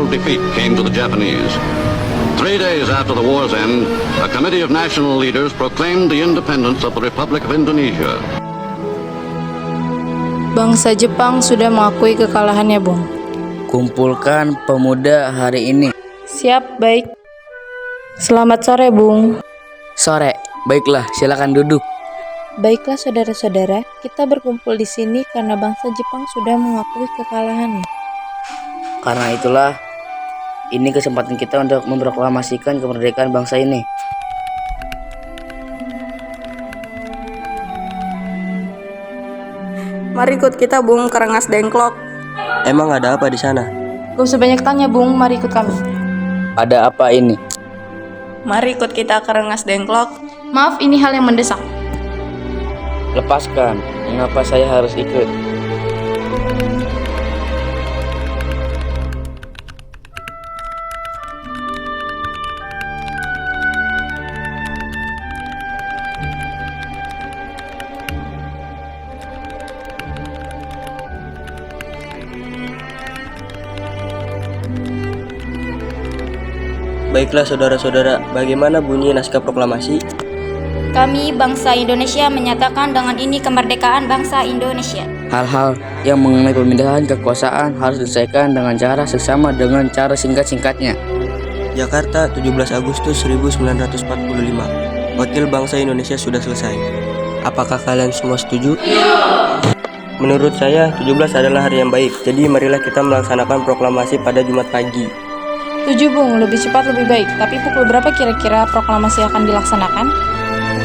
defeat came to the Japanese. 3 days after the war's end, a committee of national leaders proclaimed the independence of the Republic of Indonesia. Bangsa Jepang sudah mengakui kekalahannya, Bung. Kumpulkan pemuda hari ini. Siap, baik. Selamat sore, Bung. Sore, baiklah, silakan duduk. Baiklah saudara-saudara, kita berkumpul di sini karena bangsa Jepang sudah mengakui kekalahannya. Karena itulah, ini kesempatan kita untuk memproklamasikan kemerdekaan bangsa ini. Mari ikut kita, Bung, ke Rengas Dengklok. Emang ada apa di sana? Gak usah banyak tanya, Bung. Mari ikut kami. Ada apa ini? Mari ikut kita ke Rengas Dengklok. Maaf, ini hal yang mendesak. Lepaskan, mengapa saya harus ikut? Baiklah saudara-saudara, bagaimana bunyi naskah proklamasi? Kami bangsa Indonesia menyatakan dengan ini kemerdekaan bangsa Indonesia. Hal-hal yang mengenai pemindahan kekuasaan harus diselesaikan dengan cara seksama dengan cara singkat-singkatnya. Jakarta, 17 Agustus 1945. Wakil bangsa Indonesia sudah selesai. Apakah kalian semua setuju? Menurut saya, 17 adalah hari yang baik. Jadi marilah kita melaksanakan proklamasi pada Jumat pagi. Tujuh, Bung. Lebih cepat lebih baik. Tapi pukul berapa kira-kira proklamasi akan dilaksanakan?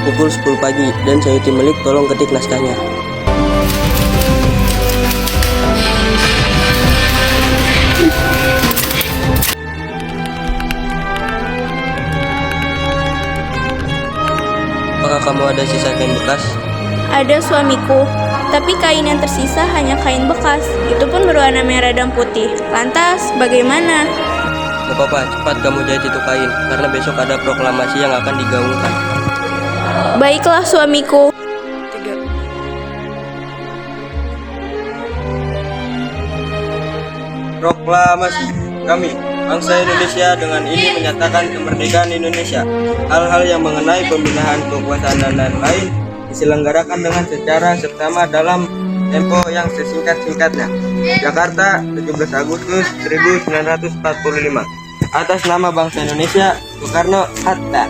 Pukul 10 pagi, dan Sayuti Melik tolong ketik naskahnya. Apakah kamu ada sisa kain bekas? Ada suamiku, tapi kain yang tersisa hanya kain bekas. Itu pun berwarna merah dan putih. Lantas, bagaimana? Gak apa-apa, cepat kamu jahit itu kain, karena besok ada proklamasi yang akan digaungkan. Baiklah suamiku. Proklamasi. Kami, bangsa Indonesia dengan ini menyatakan kemerdekaan Indonesia. Hal-hal yang mengenai pemindahan kekuasaan dan lain-lain diselenggarakan dengan secara seksama dalam tempo yang sesingkat-singkatnya. Jakarta, 17 Agustus 1945. Atas nama bangsa Indonesia, Soekarno-Hatta.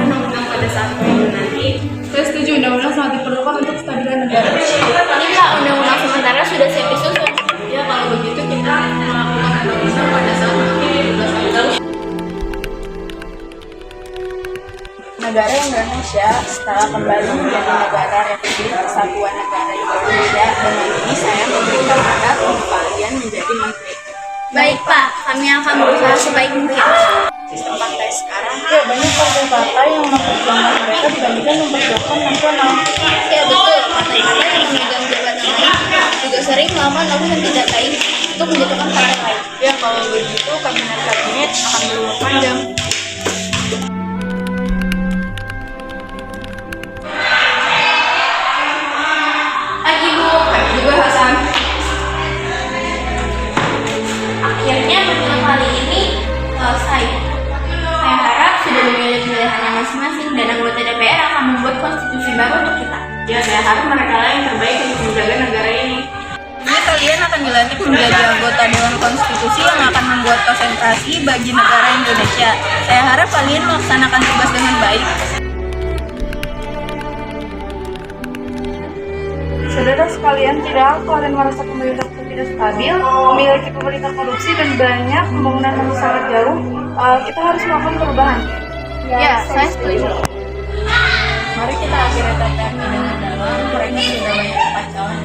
Undang-undang pada saat pemilu nanti. Saya setuju undang-undang sangat diperlukan untuk kestabilan negara. Inilah undang-undang sementara sudah siap disusun. Ya, kalau begitu kita melakukan undang-undang pada saat nanti 17 Agustus. Negara Indonesia setelah kembali menjadi negara Republik Kesatuan Negara Indonesia, dengan ini saya memberikan mandat untuk kalian menjadi menteri. Baik Pak, kami akan berusaha sebaik mungkin. Sistem partai sekarang, ya banyak partai-partai yang memperjuangkan mereka dibandingkan memperjuangkan nasional. Ya betul, partai-partai yang memegang jabatan lain juga sering melakukan lobby yang tidak baik untuk menjatuhkan partai lain. Ya kalau begitu kabinet akan berumur panjang. Pagi Bu, pagi juga Hasan. Akhirnya pertemuan kali ini selesai. Saya harap sudah memilih pilihannya masing-masing dan anggota DPR akan membuat konstitusi baru untuk kita. Ya, saya harap mereka lah yang terbaik untuk menjaga negara ini. Ini kalian akan dilantik menjadi anggota Dewan Konstitusi yang akan membuat konsentrasi bagi negara Indonesia. Saya harap kalian melaksanakan tugas dengan baik. Saudara sekalian, tidak kalian merasa pemerintah kita tidak stabil, memiliki pemerintah korupsi dan banyak pembangunan yang sangat jauh. Kita harus melakukan perubahan. Ya, saya setuju. Mari kita akhiri TTM dengan dalam, mereka sudah banyak kekacauan.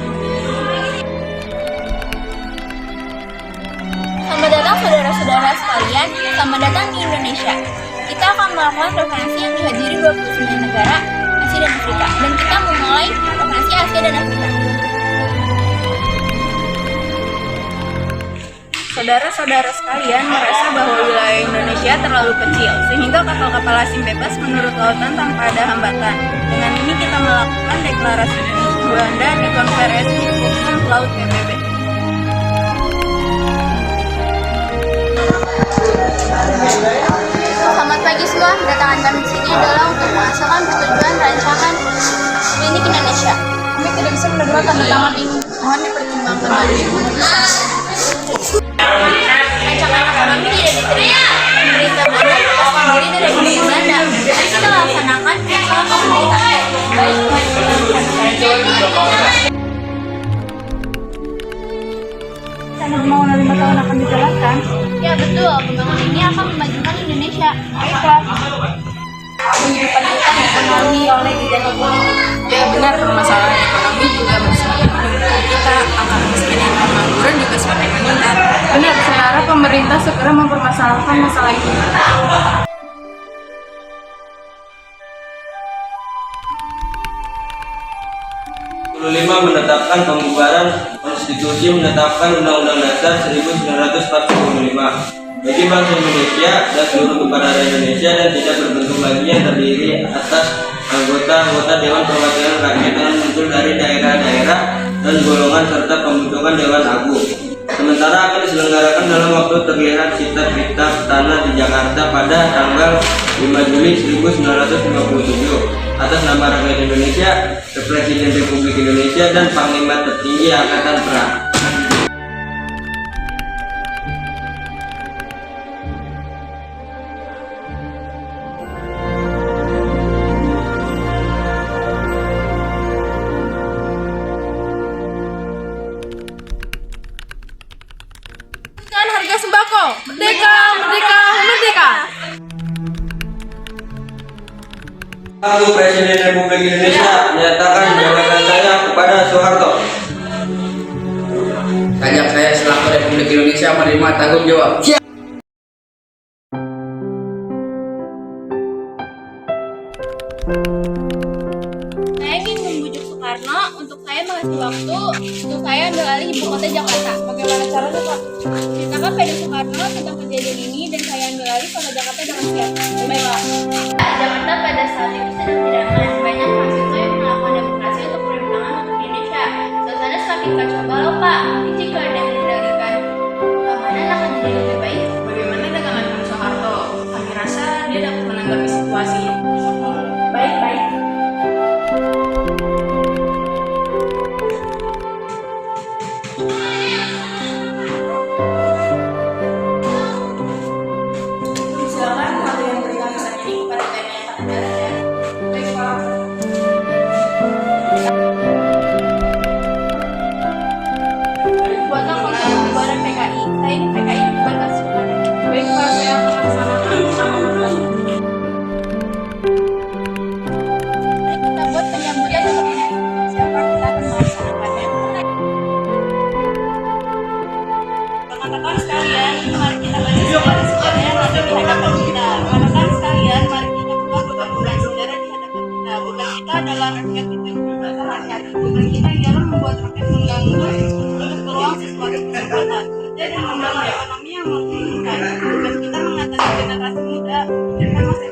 Selamat datang saudara-saudara sekalian, selamat datang di Indonesia. Kita akan melakukan konferensi yang dihadiri 29 negara, Asia dan Afrika. Dan kita memulai konferensi Asia dan Afrika. Saudara-saudara sekalian merasa bahwa wilayah Indonesia terlalu kecil, sehingga kapal-kapal asing bebas menurut lautan tanpa ada hambatan. Dengan ini kita melakukan deklarasi ini Juanda di Konferensi Hukum Laut PBB. Selamat pagi semua, kedatangan kami di sini adalah untuk mengesahkan persetujuan rancangan klinik Indonesia. Kami tidak bisa menerima tanda tangan ini. Mohon dipertimbangkan lagi. Rancangan ekonomi tidak diterima. Pemerintah Belanda lepas sendiri dari Republik Belanda. Mari kita laksanakan program pemerintah. Pembangunan 5 tahun akan dijalankan. Ya betul, pembangunan ini akan memajukan Indonesia. Baiklah. Pendidikan dipengaruhi oleh gejala politik. Ya benar, permasalahan ekonomi juga semakin mendukung kita, angka kemiskinan dan pengangguran juga semakin meningkat. Benar, saya harap pemerintah segera mempermasalahkan masalah ini. Menetapkan pembubaran konstitusi, menetapkan Undang-Undang Dasar 1945 bagi bangsa Indonesia dan seluruh kepala daerah Indonesia, dan tidak berbentuk lagi yang terdiri atas anggota-anggota Dewan Perwakilan Rakyat yang muncul dari daerah-daerah dan golongan serta pembentukan Dewan Agung. Sementara akan diselenggarakan dalam waktu terlihat kitab-kitab tanah di Jakarta pada tanggal 5 Juli 1957 atas nama rakyat Indonesia, Presiden Republik Indonesia, dan Panglima Tertinggi Angkatan Perang. Harga sembako, merdeka, merdeka, merdeka. Aku Presiden Republik Indonesia menyatakan jabatan saya kepada Soeharto. Sajak saya selaku Republik Indonesia menerima tanggung jawab. Saya ingin membujuk Soekarno untuk saya mengasih waktu untuk saya ambil alih ibu kota Jakarta. Bagaimana caranya, Pak? Ceritakan pada Soekarno tentang kejadian ini dan saya ambil alih kota Jakarta dengan siap. Baiklah. Jakarta pada saat itu sedang tidak aman. Banyak mahasiswa yang melakukan demonstrasi untuk perlindungan untuk Indonesia. Suasana semakin kacau balau, Pak. Tapi jika ada yang mengendalikan keamanan akan jadi lebih baik. Bagaimana dengan Kang Soeharto? Kami rasa dia dapat menanggapi situasi. Baik. Silakan kalau yang berikan pesan ini kepada TNI Angkatan Darat ya. Baik, Pak. Buatlah konten pembubaran PKI. Saya ingin PKI dibubarkan secepatnya. Baik, Pak, saya akan laksanakan. Mari kita buat penyambutan untuk ini. Siapa kita akan melaksanakannya. Rekan-rekan sekalian, mari kita baca sejarah yang ada di hadapan kita. Rekan-rekan sekalian, mari kita buka beban sejarah di hadapan kita. Beban kita adalah rakyat itu membuat rakyat. Beban kita ialah membuat rakyat mengganggu untuk peluang sesuatu kesempatan. Kerja dan membangun ekonomi yang memungkinkan. Beban kita mengatasi generasi muda dan masa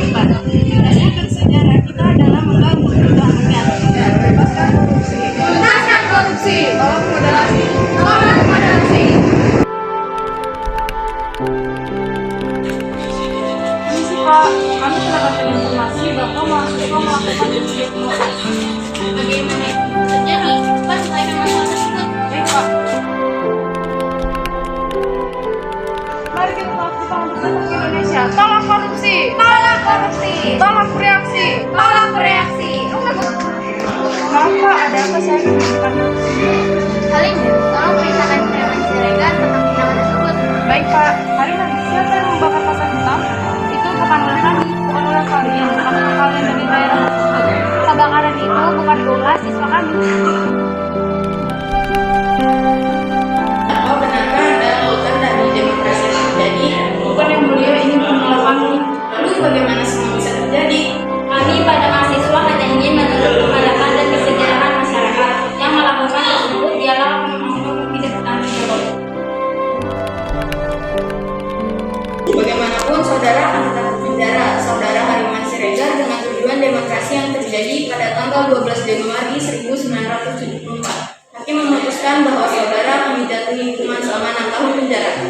depan. Tugasnya bersejarah kita adalah mengganggu kebutuhan rakyat. Bebaskan korupsi. Bebaskan korupsi. Tolong moderasi. Tolong moderasi. Pak, kami telah dapat informasi bahwa mahasiswa melakukan demonstrasi. Bagaimana itu terjadi? Cepat selesaikan masalah tersebut. Baik, Pak. Mari kita lakukan untuk datang ke Indonesia. Tolak korupsi. Tolak korupsi. Tolak reaksi. Tolak reaksi. Maaf, Pak, ada apa saya menunjukkan? Hal ini, tolong perintahkan Preman Siregar tentang tindakan tersebut. Baik, Pak. Hari nanti siapa yang membakar pasar hitam? Itu bukan oleh kami, bukan oleh kalian, karena kalian dari daerah tersebut. Kebakaran itu bukan tugas siswa kami. Apa benarkah ada lautan dari demonstrasi yang terjadi? Bukan yang mulia ingin menolak kami. Lalu bagaimana semua bisa terjadi? Kami pada mahasiswa hanya ingin menuntut kehadapan dan kesejahteraan masyarakat. Yang melakukan tersebut ialah oknum-oknum tidak bertanggung jawab. Bagaimanapun saudara akan tetap penjara. Saudara Hariman Siregar dengan tujuan demonstrasi yang terjadi pada tanggal 12 Januari 1945 Hakim memutuskan bahwa saudara akan dijatuhi hukuman selama 6 tahun penjara.